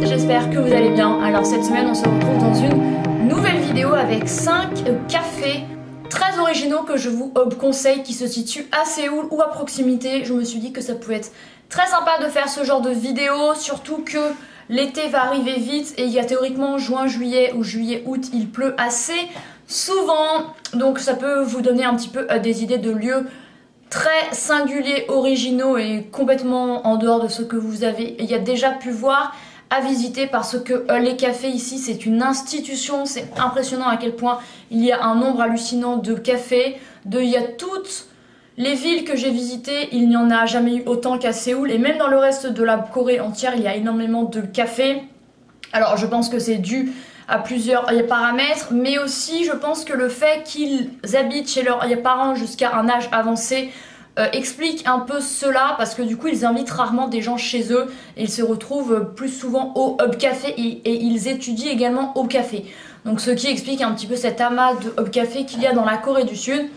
j'espère que vous allez bien. Alors cette semaine on se retrouve dans une nouvelle vidéo avec 5 cafés très originaux que je vous conseille qui se situent à Séoul ou à proximité. Je me suis dit que ça pouvait être très sympa de faire ce genre de vidéo, surtout que l'été va arriver vite et il y a théoriquement juin, juillet ou juillet, août, il pleut assez souvent. Donc ça peut vous donner un petit peu des idées de lieux très singuliers, originaux et complètement en dehors de ce que vous avez déjà pu voir à visiter, parce que les cafés ici c'est une institution. C'est impressionnant à quel point il y a un nombre hallucinant de cafés. Il y a toutes les villes que j'ai visitées, il n'y en a jamais eu autant qu'à Séoul, et même dans le reste de la Corée entière il y a énormément de cafés. Alors je pense que c'est dû à plusieurs paramètres, mais aussi je pense que le fait qu'ils habitent chez leurs parents jusqu'à un âge avancé explique un peu cela, parce que du coup ils invitent rarement des gens chez eux et ils se retrouvent plus souvent au hub café et ils étudient également au café. Donc ce qui explique un petit peu cet amas de hub café qu'il y a dans la Corée du Sud.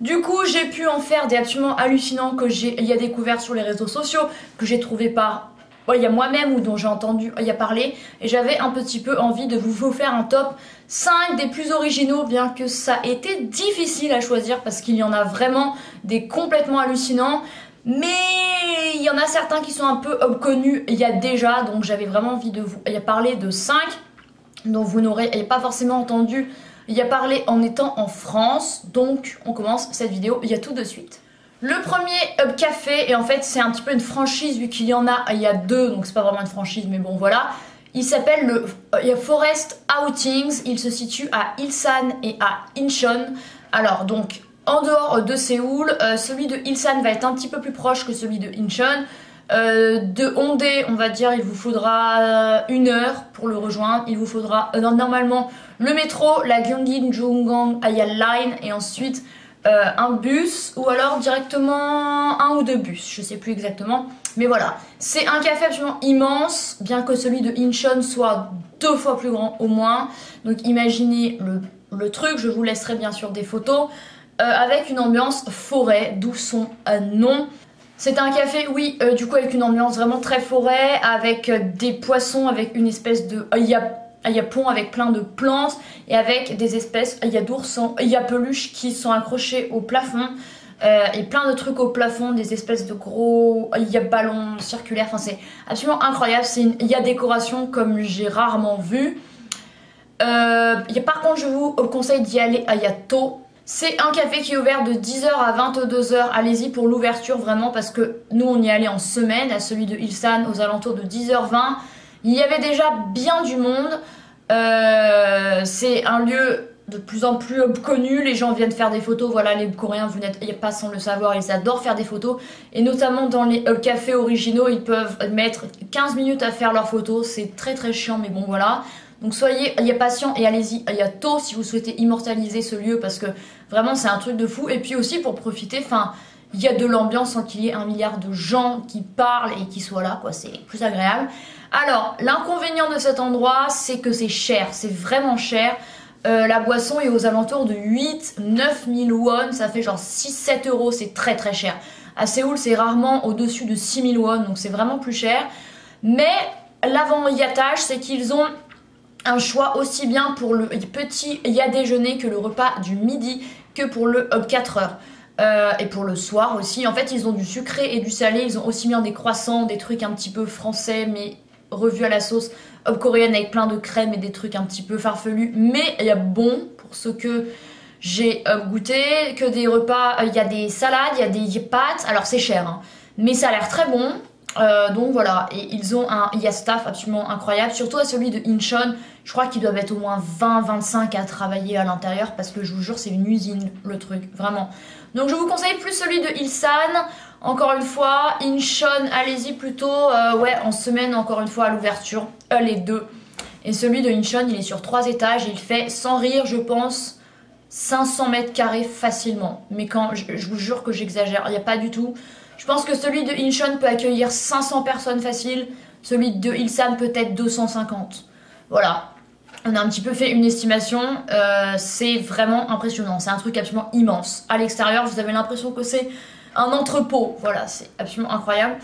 Du coup j'ai pu en faire des absolument hallucinants que j'ai découvert sur les réseaux sociaux, que j'ai trouvé par il y a moi-même ou dont j'ai entendu parler, et j'avais un petit peu envie de vous faire un top 5 des plus originaux, bien que ça ait été difficile à choisir parce qu'il y en a vraiment des complètement hallucinants, mais il y en a certains qui sont un peu connus déjà, donc j'avais vraiment envie de vous parler de 5 dont vous n'aurez pas forcément entendu parler en étant en France. Donc on commence cette vidéo tout de suite. Le premier hub café, et en fait c'est un petit peu une franchise vu qu'il y en a, il y a deux, donc c'est pas vraiment une franchise, mais bon voilà. Il s'appelle le Forest Outings, il se situe à Ilsan et à Incheon. Alors donc en dehors de Séoul, celui de Ilsan va être un petit peu plus proche que celui de Incheon. De Hongdae, on va dire, il vous faudra 1 heure pour le rejoindre. Il vous faudra normalement le métro, la Gyeonggi-Jungang Line, et ensuite un bus, ou alors directement 1 ou 2 bus, je sais plus exactement, mais voilà. C'est un café absolument immense, bien que celui de Incheon soit 2 fois plus grand au moins. Donc imaginez le truc, je vous laisserai bien sûr des photos, avec une ambiance forêt, d'où son nom. C'est un café, oui, du coup avec une ambiance vraiment très forêt, avec des poissons, avec une espèce de pont avec plein de plantes, et avec des espèces d'oursons, peluches qui sont accrochés au plafond, et plein de trucs au plafond, des espèces de gros ballons circulaires. Enfin c'est absolument incroyable, c'est une décoration comme j'ai rarement vu. Par contre je vous conseille d'y aller tôt. C'est un café qui est ouvert de 10h à 22h, allez-y pour l'ouverture vraiment, parce que nous on y allait en semaine, à celui de Ilsan aux alentours de 10h20. Il y avait déjà bien du monde, c'est un lieu de plus en plus connu, les gens viennent faire des photos, voilà, les Coréens, vous n'êtes pas sans le savoir, ils adorent faire des photos, et notamment dans les cafés originaux, ils peuvent mettre 15 minutes à faire leurs photos, c'est très très chiant, mais bon voilà. Donc soyez patient et allez-y tôt si vous souhaitez immortaliser ce lieu, parce que vraiment c'est un truc de fou, et puis aussi pour profiter, enfin il y a de l'ambiance sans qu'il y ait 1 milliard de gens qui parlent et qui soient là, quoi, c'est plus agréable. Alors, l'inconvénient de cet endroit, c'est que c'est cher, c'est vraiment cher. La boisson est aux alentours de 8-9 000 won, ça fait genre 6-7 euros, c'est très très cher. À Séoul, c'est rarement au-dessus de 6 000 won, donc c'est vraiment plus cher. Mais l'avantage, c'est qu'ils ont un choix aussi bien pour le petit déjeuner que le repas du midi, que pour le 4 heures. Et pour le soir aussi, en fait ils ont du sucré et du salé, ils ont aussi bien des croissants, des trucs un petit peu français mais revus à la sauce coréenne avec plein de crème et des trucs un petit peu farfelus, mais il y a bon pour ce que j'ai goûté, que des repas, il y a des salades, il y a des pâtes, alors c'est cher hein, mais ça a l'air très bon. Donc voilà, et ils ont un staff absolument incroyable, surtout à celui de Incheon. Je crois qu'ils doivent être au moins 20-25 à travailler à l'intérieur, parce que je vous jure c'est une usine le truc, vraiment. Donc je vous conseille plus celui de Ilsan, encore une fois. Incheon, allez-y plutôt en semaine, encore une fois à l'ouverture, les deux. Et celui de Incheon il est sur 3 étages, il fait sans rire je pense 500 mètres carrés facilement. Mais quand je vous jure que j'exagère, il n'y a pas du tout. Je pense que celui de Incheon peut accueillir 500 personnes facile, celui de Ilsan peut-être 250. Voilà, on a un petit peu fait une estimation, c'est vraiment impressionnant, c'est un truc absolument immense. À l'extérieur, vous avez l'impression que c'est un entrepôt, voilà, c'est absolument incroyable.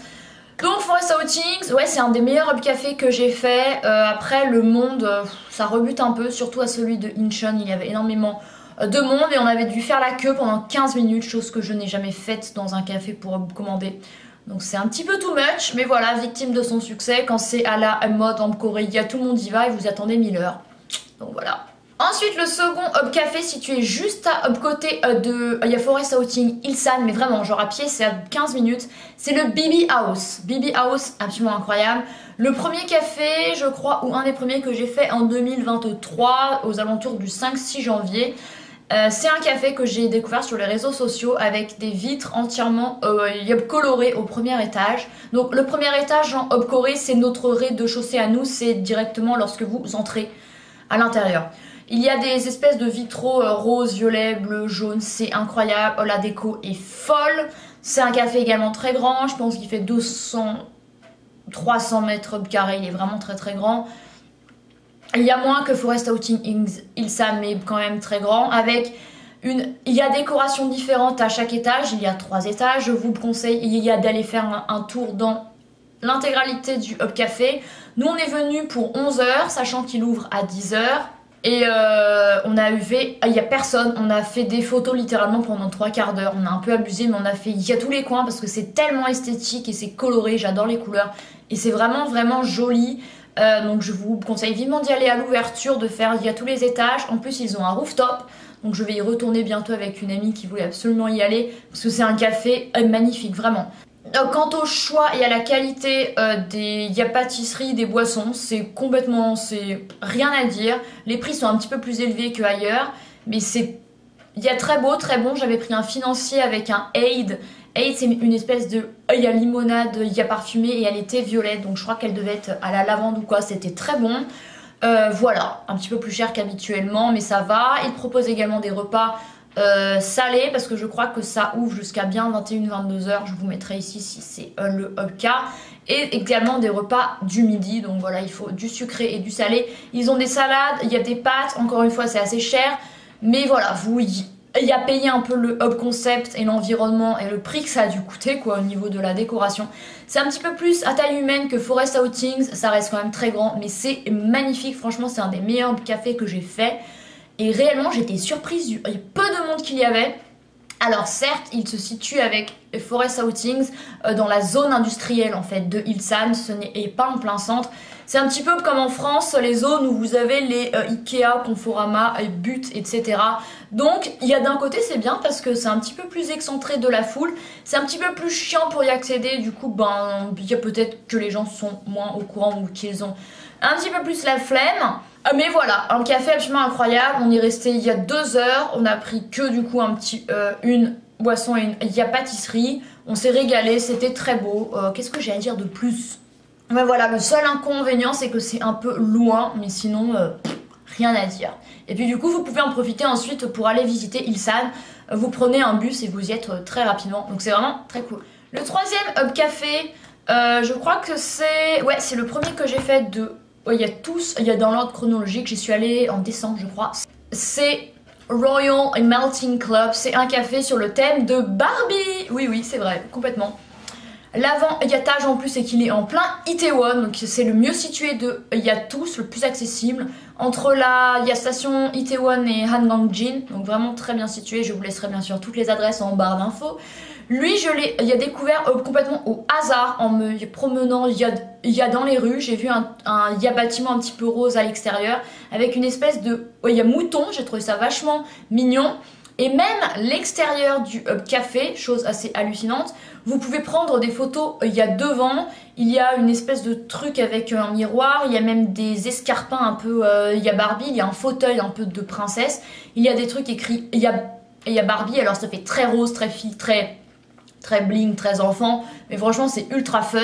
Donc Forest Outings, ouais c'est un des meilleurs hub café que j'ai fait. Après le monde, ça rebute un peu, surtout à celui de Incheon, il y avait énormément de monde et on avait dû faire la queue pendant 15 minutes, chose que je n'ai jamais faite dans un café pour commander. Donc c'est un petit peu too much, mais voilà, victime de son succès, quand c'est à la mode en Corée, tout le monde y va et vous attendez 1000 heures. Donc voilà. Ensuite, le second hub café situé juste à côté de... Il y a Forest Outing Ilsan, mais vraiment, genre à pied, c'est à 15 minutes. C'est le BB House. BB House, absolument incroyable. Le premier café, je crois, ou un des premiers que j'ai fait en 2023, aux alentours du 5-6 janvier. C'est un café que j'ai découvert sur les réseaux sociaux avec des vitres entièrement colorées au premier étage. Donc le premier étage en hub Corée, c'est notre rez-de-chaussée à nous, c'est directement lorsque vous entrez à l'intérieur. Il y a des espèces de vitraux rose, violet, bleu, jaune, c'est incroyable, la déco est folle. C'est un café également très grand, je pense qu'il fait 300 mètres carrés, il est vraiment très très grand. Il y a moins que Forest Outing Ilsan, mais quand même très grand, avec il y a des décorations différentes à chaque étage, il y a 3 étages, je vous conseille d'aller faire un tour dans l'intégralité du hub café. Nous on est venu pour 11 h, sachant qu'il ouvre à 10 h. Et on a il y a personne, on a fait des photos littéralement pendant 3/4 d'heure, on a un peu abusé mais on a fait, il y a tous les coins parce que c'est tellement esthétique et c'est coloré, j'adore les couleurs et c'est vraiment vraiment joli. Donc je vous conseille vivement d'y aller à l'ouverture, il y a tous les étages, en plus ils ont un rooftop, donc je vais y retourner bientôt avec une amie qui voulait absolument y aller parce que c'est un café magnifique vraiment. Quant au choix et à la qualité il y a pâtisserie, des boissons, c'est rien à dire. Les prix sont un petit peu plus élevés qu'ailleurs, mais il y a très beau, très bon. J'avais pris un financier avec un Aid. Aid c'est une espèce de, il y a limonade, il y a parfumé et elle était violette, donc je crois qu'elle devait être à la lavande ou quoi, c'était très bon. Voilà, un petit peu plus cher qu'habituellement, mais ça va. Il propose également des repas salé parce que je crois que ça ouvre jusqu'à bien 21-22 h, je vous mettrai ici si c'est le cas, et également des repas du midi, donc voilà, il faut du sucré et du salé. Ils ont des salades, il y a des pâtes, encore une fois c'est assez cher, mais voilà, il y a payé un peu le hub concept et l'environnement et le prix que ça a dû coûter quoi au niveau de la décoration. C'est un petit peu plus à taille humaine que Forest Outings, ça reste quand même très grand, mais c'est magnifique, franchement c'est un des meilleurs cafés que j'ai fait. Et réellement j'étais surprise du peu de monde qu'il y avait. Alors certes il se situe avec Forest Outings dans la zone industrielle en fait de Ilsan, ce n'est pas en plein centre. C'est un petit peu comme en France, les zones où vous avez les Ikea, Conforama, But, etc. Donc il y a d'un côté c'est bien parce que c'est un petit peu plus excentré de la foule, c'est un petit peu plus chiant pour y accéder, du coup il y a peut-être que les gens sont moins au courant ou qu'ils ont un petit peu plus la flemme. Mais voilà, un café absolument incroyable, on est resté il y a 2 heures, on a pris que du coup une boisson et il y a pâtisserie, on s'est régalé, c'était très beau. Qu'est-ce que j'ai à dire de plus? Mais voilà, le seul inconvénient c'est que c'est un peu loin, mais sinon rien à dire. Et puis du coup vous pouvez en profiter ensuite pour aller visiter Ilsan, vous prenez un bus et vous y êtes très rapidement, donc c'est vraiment très cool. Le troisième hub café, je crois que c'est le premier que j'ai fait de... Il y a dans l'ordre chronologique, j'y suis allée en décembre je crois. C'est Royal Melting Club, c'est un café sur le thème de Barbie. Oui c'est vrai, complètement. L'avant-étage en plus c'est qu'il est en plein Itaewon, donc c'est le mieux situé de tous, le plus accessible. Entre il y a station Itaewon et Hangangjin, donc vraiment très bien situé. Je vous laisserai bien sûr toutes les adresses en barre d'infos. Lui, il a découvert complètement au hasard en me promenant. Il y a dans les rues, j'ai vu un bâtiment un petit peu rose à l'extérieur avec une espèce de, il y a mouton. J'ai trouvé ça vachement mignon. Et même l'extérieur du café, chose assez hallucinante, vous pouvez prendre des photos, il y a devant, il y a une espèce de truc avec un miroir, il y a même des escarpins un peu, il y a Barbie, il y a un fauteuil un peu de princesse, il y a des trucs écrits, il y a Barbie, alors ça fait très rose, très fille, très bling, très enfant, mais franchement c'est ultra fun.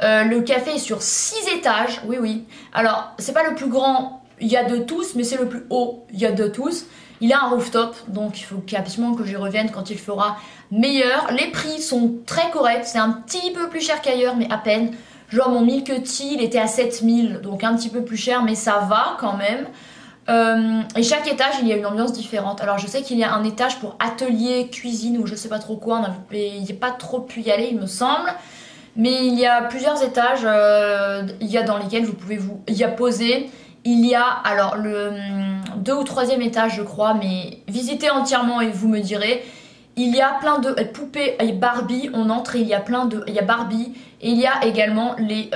Le café est sur 6 étages, oui. Alors c'est pas le plus grand, il y a de tous, mais c'est le plus haut, il y a de tous. Il a un rooftop, donc il faut absolument que j'y revienne quand il fera meilleur. Les prix sont très corrects, c'est un petit peu plus cher qu'ailleurs, mais à peine. Genre mon Milk Tea, il était à 7000, donc un petit peu plus cher, mais ça va quand même. Et chaque étage, il y a une ambiance différente. Alors je sais qu'il y a un étage pour atelier, cuisine ou je sais pas trop quoi, il n'y a pas trop pu y aller il me semble. Mais il y a plusieurs étages dans lesquels vous pouvez vous y poser. Il y a alors le 2 ou 3e étage je crois, mais visitez entièrement et vous me direz. Il y a plein de poupées Barbie, on entre et il y a Barbie et il y a également les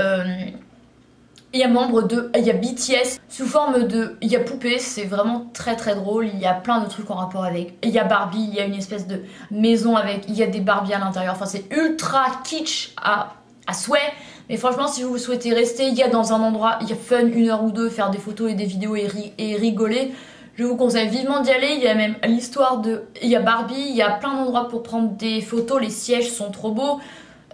il y a BTS sous forme de poupées, c'est vraiment très très drôle. Il y a plein de trucs en rapport avec. Il y a Barbie, il y a une espèce de maison avec, il y a des Barbies à l'intérieur. Enfin c'est ultra kitsch à souhait. Mais franchement si vous souhaitez rester, il y a dans un endroit, il y a fun 1 heure ou 2, faire des photos et des vidéos et rigoler. Je vous conseille vivement d'y aller. Il y a même l'histoire de, il y a Barbie, il y a plein d'endroits pour prendre des photos. Les sièges sont trop beaux.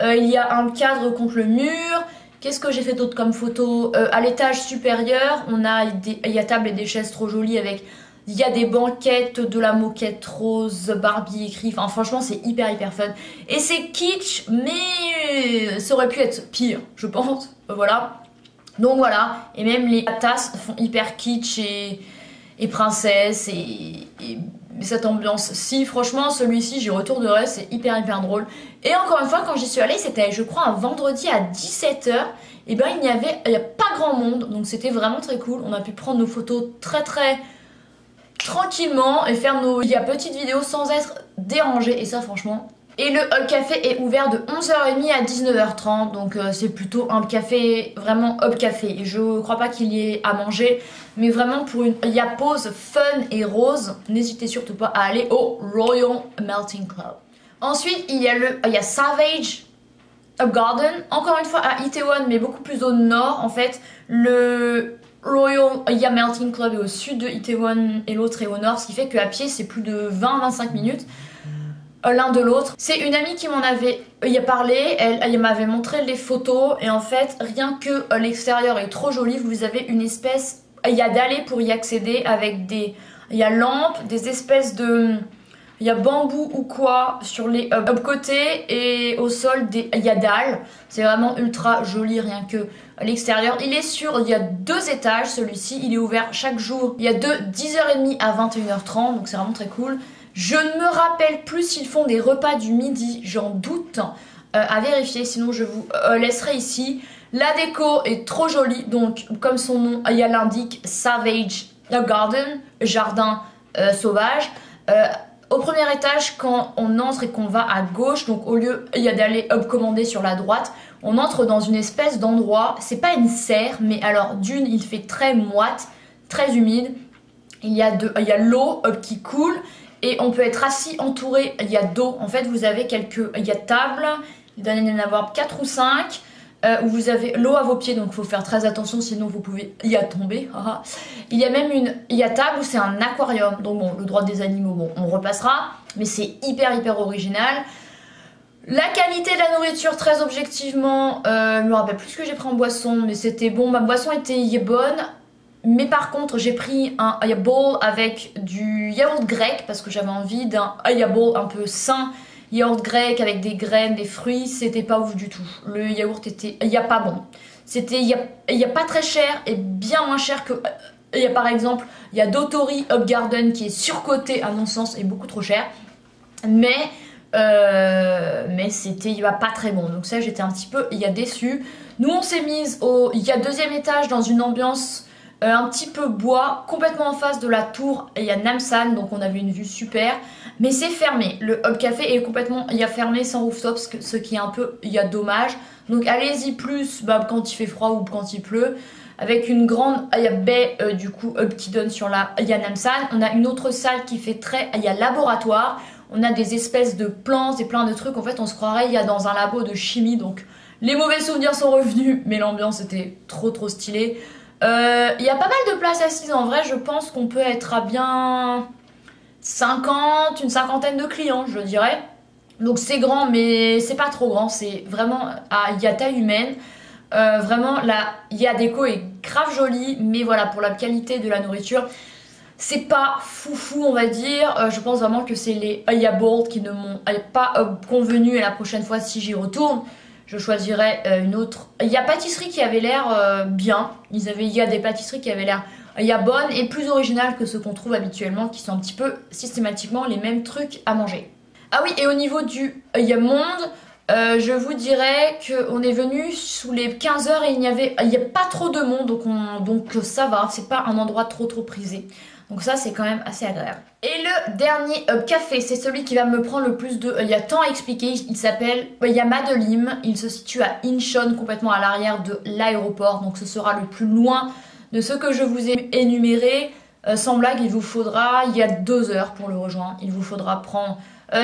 Il y a un cadre contre le mur. Qu'est-ce que j'ai fait d'autre comme photo? À l'étage supérieur, il y a table et des chaises trop jolies avec... Il y a des banquettes, de la moquette rose, Barbie écrit. Enfin franchement c'est hyper fun. Et c'est kitsch, mais ça aurait pu être pire, je pense. Voilà. Donc voilà. Et même les tasses font hyper kitsch et princesse et cette ambiance. Si franchement celui-ci j'y retournerai, c'est hyper drôle. Et encore une fois quand j'y suis allée c'était je crois un vendredi à 17 h. Et ben il n'y a pas grand monde, donc c'était vraiment très cool. On a pu prendre nos photos très tranquillement et faire nos petites vidéos sans être dérangé, et ça franchement. Et le Hub Café est ouvert de 11h30 à 19h30, donc c'est plutôt un café, vraiment Hub Café. Et je crois pas qu'il y ait à manger, mais vraiment pour il y a pause fun et rose. N'hésitez surtout pas à aller au Royal Melting Club. Ensuite il y a Savage Hub Garden, encore une fois à Itaewon, mais beaucoup plus au nord en fait. Le Royal Melting Club est au sud de Itaewon et l'autre est au nord, ce qui fait qu'à pied c'est plus de 20-25 minutes l'un de l'autre. C'est une amie qui m'en avait parlé, elle m'avait montré les photos et en fait rien que l'extérieur est trop joli. Vous avez une espèce, il y a d'allées pour y accéder avec il y a lampes, des espèces de... Il y a bambou ou quoi sur les côtés et au sol il y a dalles. C'est vraiment ultra joli rien que l'extérieur. Il y a 2 étages celui-ci, il est ouvert chaque jour. Il y a de 10h30 à 21h30 donc c'est vraiment très cool. Je ne me rappelle plus s'ils font des repas du midi, j'en doute, à vérifier, sinon je vous laisserai ici. La déco est trop jolie, donc comme son nom l'indique, Savage Garden, jardin sauvage. Au premier étage, quand on entre et qu'on va à gauche, donc au lieu d'aller commander sur la droite, on entre dans une espèce d'endroit, c'est pas une serre, mais alors d'une, il fait très moite, très humide, il y a l'eau qui coule, et on peut être assis entouré, il y a d'eau, en fait vous avez il y a table, il doit y en avoir 4 ou 5, où vous avez l'eau à vos pieds, donc il faut faire très attention sinon vous pouvez y tomber. Il y a même table où c'est un aquarium, donc bon, le droit des animaux, bon, on repassera, mais c'est hyper original. La qualité de la nourriture, très objectivement, je me rappelle plus ce que j'ai pris en boisson, mais c'était bon, ma boisson était bonne. Mais par contre j'ai pris un bowl avec du yaourt grec parce que j'avais envie d'un bowl un peu sain, yaourt grec avec des graines, des fruits, c'était pas ouf du tout. Le yaourt était pas bon. C'était pas très cher et bien moins cher que par exemple il y a Dotori Hub Garden qui est surcoté à mon sens et beaucoup trop cher. Mais c'était pas très bon, donc ça j'étais un petit peu déçue. Nous on s'est mise au 2e étage dans une ambiance un petit peu bois, complètement en face de la tour, il y a Namsan, donc on avait une vue super, mais c'est fermé. Le Hub Café est complètement fermé sans rooftop, ce qui est un peu dommage. Donc allez-y plus quand il fait froid ou quand il pleut. Avec une grande baie du coup qui donne sur Namsan. On a une autre salle qui fait laboratoire. On a des espèces de plantes et plein de trucs. En fait on se croirait dans un labo de chimie, donc les mauvais souvenirs sont revenus, mais l'ambiance était trop stylée. Il y a pas mal de places assises en vrai, je pense qu'on peut être à bien une cinquantaine de clients je dirais. Donc c'est grand mais c'est pas trop grand, c'est vraiment il y a taille humaine. Vraiment la déco est grave jolie, mais voilà, pour la qualité de la nourriture c'est pas foufou on va dire. Je pense vraiment que c'est les Bold qui ne m'ont pas convenu, et la prochaine fois si j'y retourne je choisirais une autre. Il y a pâtisserie qui avait l'air bien. Il y a des pâtisseries qui avaient l'air bonnes et plus originales que ceux qu'on trouve habituellement, qui sont un petit peu systématiquement les mêmes trucs à manger. Ah oui, et au niveau du monde, Je vous dirais qu'on est venu sous les 15 heures et il n'y a pas trop de monde, donc ça va, c'est pas un endroit trop prisé. Donc ça c'est quand même assez agréable. Et le dernier café, c'est celui qui va me prendre le plus de... il y a tant à expliquer, il s'appelle Yama de Lim, il se situe à Incheon, complètement à l'arrière de l'aéroport, donc ce sera le plus loin de ce que je vous ai énuméré. Sans blague, il vous faudra, il y a 2 heures pour le rejoindre, il vous faudra prendre...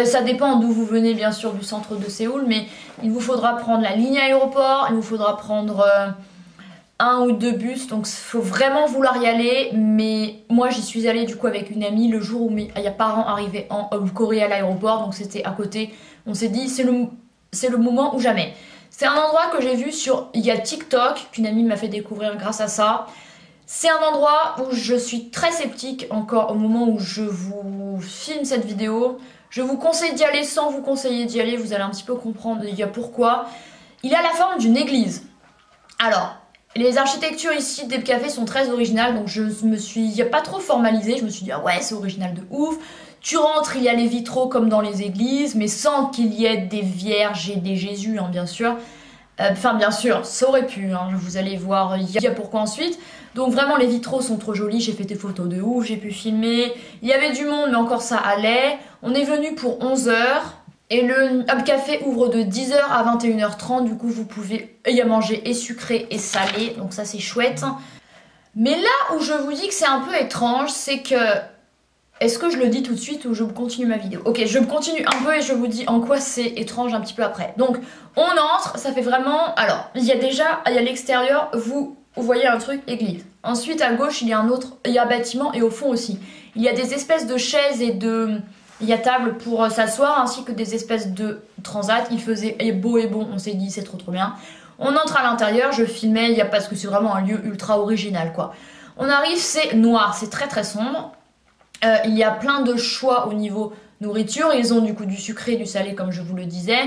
ça dépend d'où vous venez bien sûr du centre de Séoul, mais il vous faudra prendre la ligne aéroport, il vous faudra prendre 1 ou 2 bus, donc il faut vraiment vouloir y aller. Mais moi j'y suis allée du coup avec une amie le jour où mes parents arrivaient en Corée à l'aéroport, donc c'était à côté. On s'est dit c'est le moment ou jamais. C'est un endroit que j'ai vu sur TikTok, qu'une amie m'a fait découvrir grâce à ça. C'est un endroit où je suis très sceptique encore au moment où je vous filme cette vidéo. Je vous conseille d'y aller sans vous conseiller d'y aller, vous allez un petit peu comprendre pourquoi. Il a la forme d'une église. Alors, les architectures ici des cafés sont très originales, donc je me suis pas trop formalisée, je me suis dit ah ouais c'est original de ouf. Tu rentres, il y a les vitraux comme dans les églises, mais sans qu'il y ait des vierges et des Jésus, hein, bien sûr. Enfin bien sûr, ça aurait pu, hein, vous allez voir, il y a pourquoi ensuite. Donc vraiment les vitraux sont trop jolis, j'ai fait des photos de ouf, j'ai pu filmer. Il y avait du monde mais encore ça allait. On est venu pour 11 h et le Hub Café ouvre de 10 h à 21 h 30. Du coup vous pouvez y manger et sucré et salé, donc ça c'est chouette. Mais là où je vous dis que c'est un peu étrange, c'est que... Est-ce que je le dis tout de suite ou je continue ma vidéo? Ok, je continue un peu et je vous dis en quoi c'est étrange un petit peu après. Donc, on entre, ça fait vraiment... Alors, il y a l'extérieur, vous voyez un truc, église. Ensuite, à gauche, il y a un bâtiment et au fond aussi. Il y a des espèces de chaises et de... Il y a table pour s'asseoir ainsi que des espèces de transat. Il faisait beau et bon, on s'est dit c'est trop bien. On entre à l'intérieur, je filmais, parce que c'est vraiment un lieu ultra original quoi. On arrive, c'est noir, c'est très sombre. Il y a plein de choix au niveau nourriture. Ils ont du coup du sucré et du salé comme je vous le disais.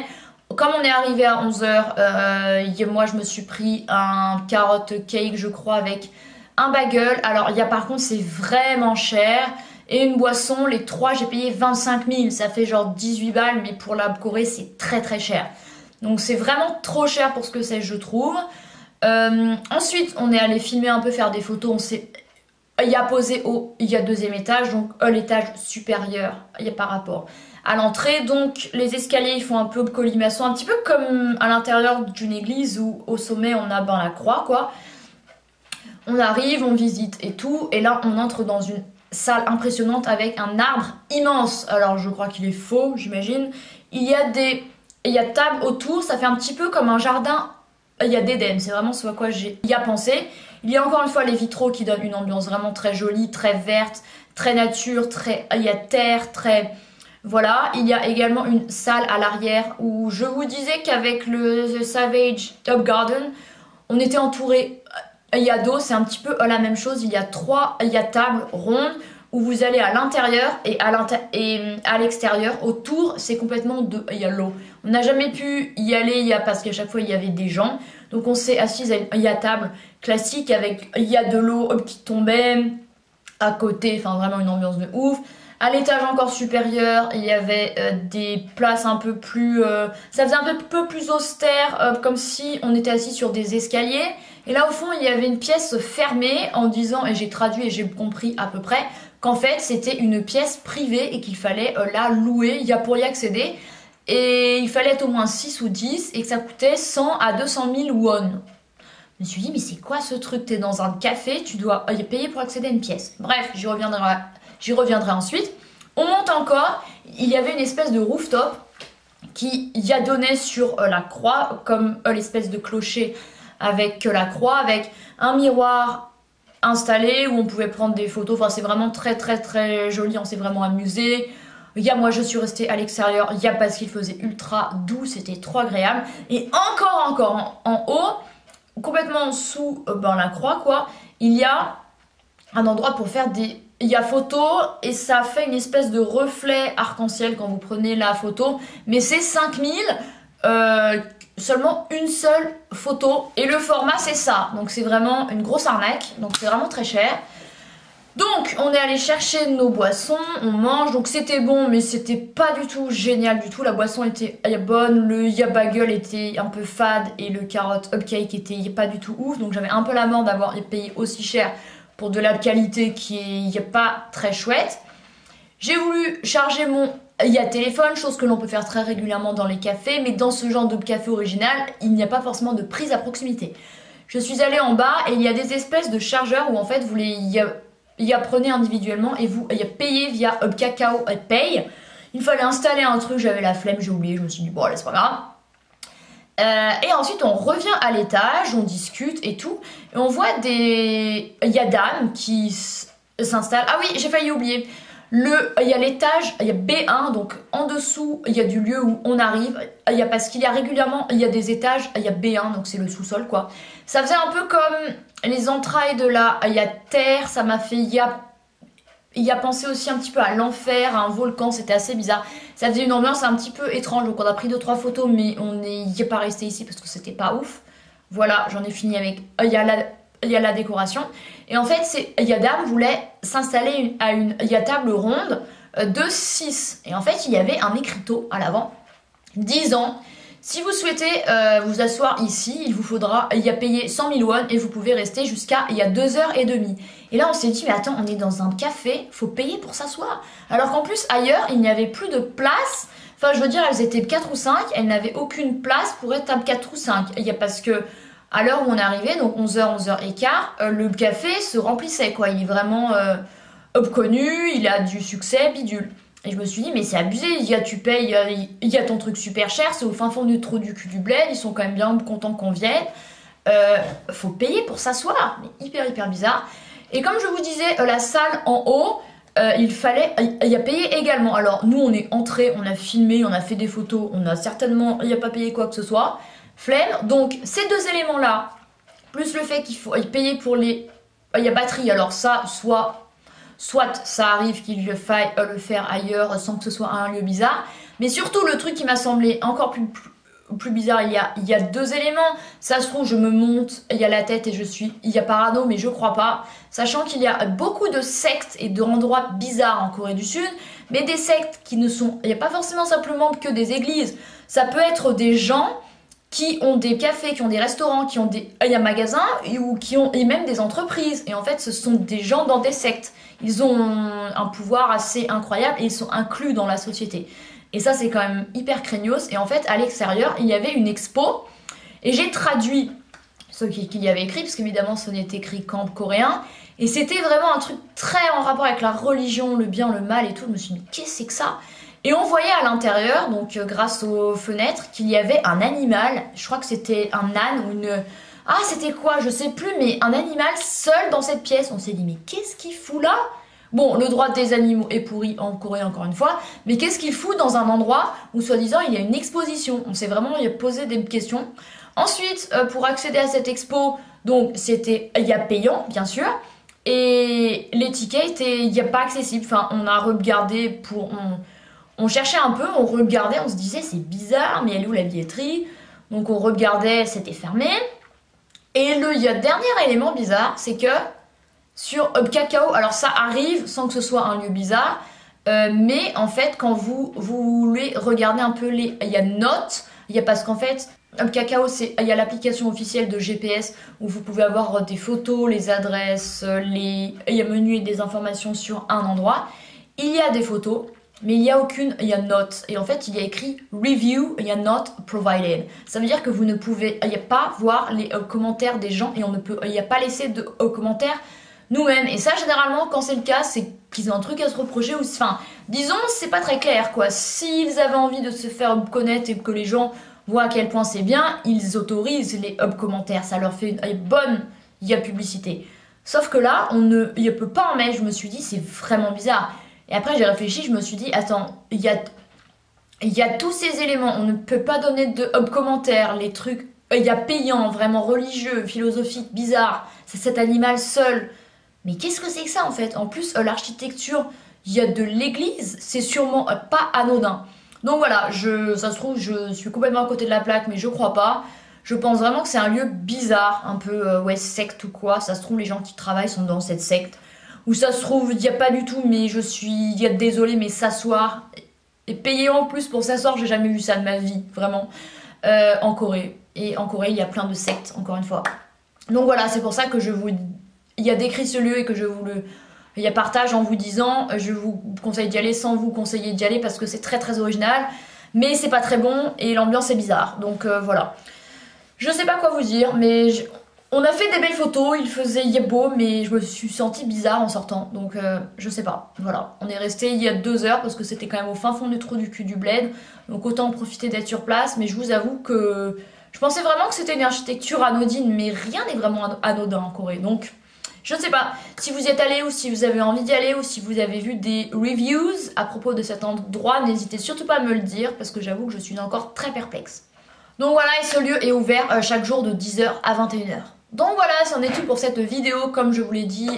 Comme on est arrivé à 11 h, moi je me suis pris un carrot cake je crois avec un bagel. Alors par contre c'est vraiment cher. Et une boisson, les 3 j'ai payé 25 000. Ça fait genre 18 balles mais pour la Corée c'est très cher. Donc c'est vraiment trop cher pour ce que c'est je trouve. Ensuite on est allé filmer un peu, faire des photos. On s'est... Il y a posé il y a 2e étage, donc l'étage supérieur, il y a par rapport à l'entrée. Donc les escaliers ils font un peu colimaçon, un petit peu comme à l'intérieur d'une église où au sommet on a la croix quoi. On arrive, on visite et tout, et là on entre dans une salle impressionnante avec un arbre immense. Alors je crois qu'il est faux, j'imagine. Il y a table autour, ça fait un petit peu comme un jardin. Il y a d'Éden, c'est vraiment ce à quoi j'ai pensé. Il y a encore une fois les vitraux qui donnent une ambiance vraiment très jolie, très verte, très nature, il y a terre, très... Voilà, il y a également une salle à l'arrière où je vous disais qu'avec le Savage Top Garden, on était entouré, il y a d'eau, c'est un petit peu la même chose. Il y a tables rondes où vous allez à l'intérieur et à l'extérieur. Autour, c'est complètement il y a l'eau. On n'a jamais pu y aller parce qu'à chaque fois il y avait des gens. Donc on s'est assise à table classique avec il y a de l'eau qui tombait à côté, enfin vraiment une ambiance de ouf. À l'étage encore supérieur, il y avait des places un peu plus... ça faisait un peu plus austère, comme si on était assis sur des escaliers. Et là au fond, il y avait une pièce fermée en disant, et j'ai traduit et j'ai compris à peu près, qu'en fait c'était une pièce privée et qu'il fallait la louer pour y accéder. Et il fallait être au moins 6 ou 10 et que ça coûtait 100 à 200 000 won. Je me suis dit, mais c'est quoi ce truc? T'es dans un café, tu dois payer pour accéder à une pièce. Bref, j'y reviendrai ensuite. On monte encore, il y avait une espèce de rooftop qui y a donné sur la croix, comme l'espèce de clocher avec la croix, avec un miroir installé où on pouvait prendre des photos. Enfin, c'est vraiment très joli, on s'est vraiment amusé. Moi je suis restée à l'extérieur, parce qu'il faisait ultra doux, c'était trop agréable. Et encore en haut, complètement sous la croix quoi, il y a un endroit pour faire des... Il y a photo et ça fait une espèce de reflet arc-en-ciel quand vous prenez la photo. Mais c'est 5000, seulement une seule photo. Et le format c'est ça, donc c'est vraiment une grosse arnaque, donc c'est vraiment très cher. Donc on est allé chercher nos boissons, on mange, donc c'était bon mais c'était pas du tout génial du tout, la boisson était bonne, le Yabagel était un peu fade et le carotte upcake était pas du tout ouf, donc j'avais un peu la mort d'avoir payé aussi cher pour de la qualité qui est pas très chouette. J'ai voulu charger mon téléphone, chose que l'on peut faire très régulièrement dans les cafés, mais dans ce genre de café original, il n'y a pas forcément de prise à proximité. Je suis allée en bas et il y a des espèces de chargeurs où en fait vous les y apprenez individuellement et vous payez via Hubcacao Pay. Il fallait installer un truc, j'avais la flemme, j'ai oublié, je me suis dit bon allez c'est pas grave. Et ensuite on revient à l'étage, on discute et tout, et on voit il y a Dame qui s'installe. Ah oui, j'ai failli oublier. Il y a l'étage, il y a B1, donc en dessous, il y a du lieu où on arrive. Parce qu'il y a régulièrement, il y a des étages, il y a B1, donc c'est le sous-sol quoi. Ça faisait un peu comme les entrailles de il y a Terre, ça m'a fait, il y a pensé aussi un petit peu à l'enfer, à un volcan, c'était assez bizarre. Ça faisait une ambiance un petit peu étrange, donc on a pris 2-3 photos, mais on n'y est pas resté ici parce que c'était pas ouf. Voilà, j'en ai fini avec, il y a la décoration. Et en fait, Dame voulait s'installer à une table ronde de 6. Et en fait, il y avait un écriteau à l'avant disant si vous souhaitez vous asseoir ici, il vous faudra payer 100 000 won et vous pouvez rester jusqu'à 2h30. Et là, on s'est dit mais attends, on est dans un café, faut payer pour s'asseoir. Alors qu'en plus, ailleurs, il n'y avait plus de place. Enfin, je veux dire, elles étaient 4 ou 5, elles n'avaient aucune place pour être table 4 ou 5. Parce que à l'heure où on est arrivé, donc 11h, 11h15, le café se remplissait quoi. Il est vraiment connu, il a du succès, bidule. Et je me suis dit, mais c'est abusé, tu payes, il y a ton truc super cher, c'est au fin fond du trou du cul du bled, ils sont quand même bien contents qu'on vienne. Faut payer pour s'asseoir, mais hyper bizarre. Et comme je vous disais, la salle en haut, il y a payé également. Alors nous on est entrés, on a filmé, on a fait des photos, on a certainement, il n'y a pas payé quoi que ce soit. Flemme. Donc ces deux éléments là, plus le fait qu'il faut payer pour les... Il y a batterie, alors ça, soit ça arrive qu'il faille le faire ailleurs sans que ce soit un lieu bizarre. Mais surtout le truc qui m'a semblé encore plus bizarre, il y a deux éléments. Ça se trouve, je me monte, il y a la tête et il y a parano, mais je crois pas. Sachant qu'il y a beaucoup de sectes et d'endroits bizarres en Corée du Sud, mais des sectes qui ne sont... Il n'y a pas forcément simplement que des églises. Ça peut être des gens qui ont des cafés, qui ont des restaurants, qui ont des magasins ou qui ont et même des entreprises. Et en fait, ce sont des gens dans des sectes. Ils ont un pouvoir assez incroyable et ils sont inclus dans la société. Et ça, c'est quand même hyper craignos. Et en fait, à l'extérieur, il y avait une expo. Et j'ai traduit ce qu'il y avait écrit, parce qu'évidemment, ce n'est écrit qu'en coréen. Et c'était vraiment un truc très en rapport avec la religion, le bien, le mal et tout. Je me suis dit, qu'est-ce que c'est que ça ? Et on voyait à l'intérieur, donc grâce aux fenêtres, qu'il y avait un animal. Je crois que c'était un âne ou une... Ah, c'était quoi? Je sais plus, mais un animal seul dans cette pièce. On s'est dit, mais qu'est-ce qu'il fout là? Bon, le droit des animaux est pourri en Corée encore une fois, mais qu'est-ce qu'il fout dans un endroit où soi-disant il y a une exposition? On s'est vraiment posé des questions. Ensuite, pour accéder à cette expo, donc il y a payant, bien sûr, et les tickets il n'y a pas accessible. Enfin, on a regardé on cherchait un peu, on regardait, on se disait c'est bizarre, mais elle est où la billetterie? Donc on regardait, c'était fermé. Et il y a dernier élément bizarre, c'est que sur Hubcacao, alors ça arrive sans que ce soit un lieu bizarre, mais en fait quand vous voulez regarder un peu il y a notes, parce qu'en fait Hubcacao il y a l'application officielle de GPS où vous pouvez avoir des photos, les adresses, il y a menu et des informations sur un endroit. Il y a des photos, mais il n'y a note. Et en fait, il y a écrit review, il y a not provided. Ça veut dire que vous ne pouvez pas voir les commentaires des gens et il n'y a pas laissé de commentaires nous-mêmes. Et ça, généralement, quand c'est le cas, c'est qu'ils ont un truc à se reprocher. Enfin, disons, c'est pas très clair, quoi. S'ils avaient envie de se faire connaître et que les gens voient à quel point c'est bien, ils autorisent les commentaires. Ça leur fait il y a publicité. Sauf que là, il ne peut pas en mettre. Je me suis dit, c'est vraiment bizarre. Et après j'ai réfléchi, je me suis dit, attends, il y a tous ces éléments, on ne peut pas donner de commentaires, les trucs, il y a payant, vraiment religieux, philosophique, bizarre, c'est cet animal seul. Mais qu'est-ce que c'est que ça en fait? En plus, l'architecture, il y a de l'église, c'est sûrement pas anodin. Donc voilà, ça se trouve, je suis complètement à côté de la plaque, mais je crois pas. Je pense vraiment que c'est un lieu bizarre, un peu secte ou quoi. Ça se trouve, les gens qui travaillent sont dans cette secte. où ça se trouve il n'y a pas du tout, mais je suis désolée, mais s'asseoir et payer en plus pour s'asseoir, j'ai jamais vu ça de ma vie, vraiment, en Corée. Et en Corée il y a plein de sectes, encore une fois. Donc voilà, c'est pour ça que il y a décrit ce lieu et que je vous le partage en vous disant, je vous conseille d'y aller sans vous conseiller d'y aller parce que c'est très très original, mais c'est pas très bon et l'ambiance est bizarre. Donc voilà. Je sais pas quoi vous dire, mais on a fait des belles photos, il faisait beau, mais je me suis sentie bizarre en sortant, donc je sais pas. Voilà, on est resté il y a 2 heures parce que c'était quand même au fin fond du trou du cul du bled, donc autant profiter d'être sur place, mais je vous avoue que je pensais vraiment que c'était une architecture anodine, mais rien n'est vraiment anodin en Corée, donc je ne sais pas si vous y êtes allé ou si vous avez envie d'y aller ou si vous avez vu des reviews à propos de cet endroit, n'hésitez surtout pas à me le dire parce que j'avoue que je suis encore très perplexe. Donc voilà, et ce lieu est ouvert chaque jour de 10h à 21h. Donc voilà, c'en est tout pour cette vidéo, comme je vous l'ai dit,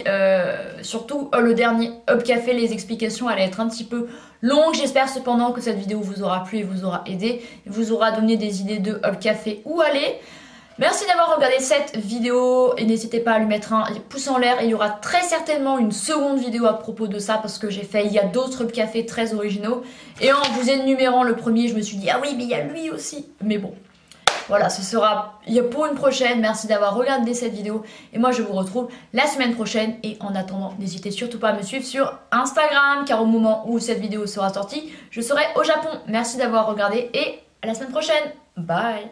surtout le dernier Hub Café, les explications allaient être un petit peu longues. J'espère cependant que cette vidéo vous aura plu et vous aura aidé, vous aura donné des idées de Hub Café où aller. Merci d'avoir regardé cette vidéo et n'hésitez pas à lui mettre un pouce en l'air. Il y aura très certainement une seconde vidéo à propos de ça parce que j'ai fait, il y a d'autres Hub Café très originaux. Et en vous énumérant le premier, je me suis dit, ah oui, mais il y a lui aussi. Mais bon. Voilà, ce sera pour une prochaine. Merci d'avoir regardé cette vidéo. Et moi, je vous retrouve la semaine prochaine. Et en attendant, n'hésitez surtout pas à me suivre sur Instagram. Car au moment où cette vidéo sera sortie, je serai au Japon. Merci d'avoir regardé et à la semaine prochaine. Bye!